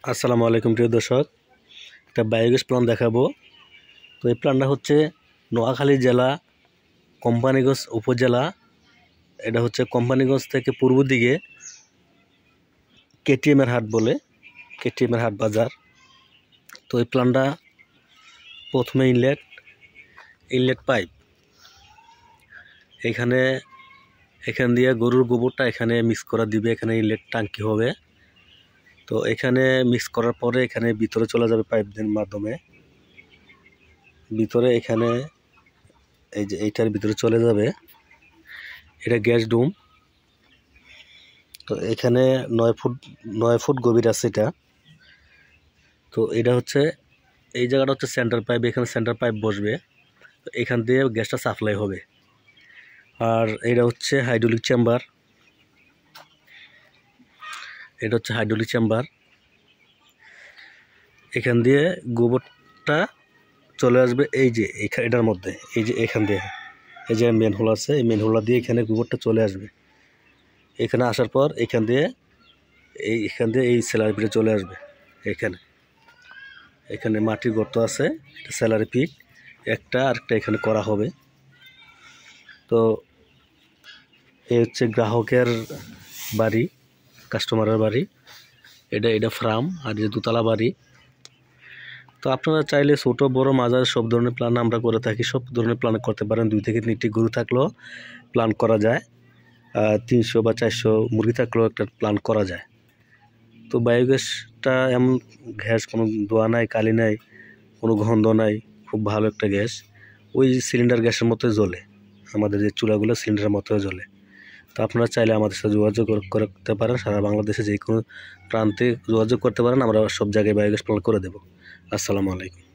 আসসালামু আলাইকুম প্রিয় দর্শক, একটা বায়োগ্যাস প্ল্যান্ট দেখাবো। তো এই প্ল্যান্টটা হচ্ছে নোয়াখালী জেলা, কোম্পানিগঞ্জ উপজেলা। এটা হচ্ছে কোম্পানিগঞ্জ থেকে পূর্ব দিকে কেটিএমের হাট বলে, কেটিএমের হাট বাজার। তো এই প্ল্যান্টটা প্রথমে ইনলেট পাইপ এখান দিয়ে গরুর গোবরটা এখানে মিক্স করা দিবে। এখানে ইনলেট টাঙ্কি হবে। তো এখানে মিক্স করার পরে এখানে ভিতরে চলে যাবে পাইপের মাধ্যমে ভিতরে। এখানে এই যে এইটার ভিতরে চলে যাবে, এটা গ্যাস ডুম। তো এখানে 9 ফুট গভীর আছে এটা। তো এটা হচ্ছে এই জায়গাটা হচ্ছে সেন্টার পাইপ, এখানে সেন্টার পাইপ বসবে। তো এখান দিয়ে গ্যাসটা সাপ্লাই হবে। আর এটা হচ্ছে হাইড্রোলিক চেম্বার, এটা হচ্ছে হাইড্রোলিক চেম্বার। এখান দিয়ে গোবরটা চলে আসবে এই যে এটার মধ্যে, এই যে এখান দিয়ে এই যে মেন হোল আছে, এই মেন হোলটা দিয়ে এখানে গোবরটা চলে আসবে। এখানে আসার পর এখান দিয়ে এই স্যালারি পিটে চলে আসবে। এখানে মাটির গর্ত আছে, এটা স্যালারি পিট আরেকটা এখানে করা হবে। তো এই হচ্ছে গ্রাহকের বাড়ি, কাস্টমারের বাড়ি। এটা ফার্ম, আর যে দোতলা বাড়ি। তো আপনারা চাইলে ছোটো বড় মাঝারি সব ধরনের প্ল্যান আমরা করে থাকি। সব ধরনের প্ল্যান করতে পারেন। 2 থেকে 3টি গরু থাকলেও প্ল্যান করা যায়, 300 বা 400 মুরগি থাকলেও একটা প্ল্যান করা যায়। তো বায়োগ্যাসটা এমন গ্যাস, কোনো ধোয়া নাই, কালি নাই, কোনো গন্ধ নাই, খুব ভালো একটা গ্যাস। ওই সিলিন্ডার গ্যাসের মতোই জ্বলে, আমাদের যে চুলাগুলো সিলিন্ডারের মতোই জ্বলে। তো আপনারা চাইলে আমাদের সাথে যোগাযোগ করতে পারেন। সারা বাংলাদেশে যে কোনো প্রান্তে যোগাযোগ করতে পারেন, আমরা সব জায়গায় বায়োগ্যাস প্ল্যান করে দেবো। আসসালামু আলাইকুম।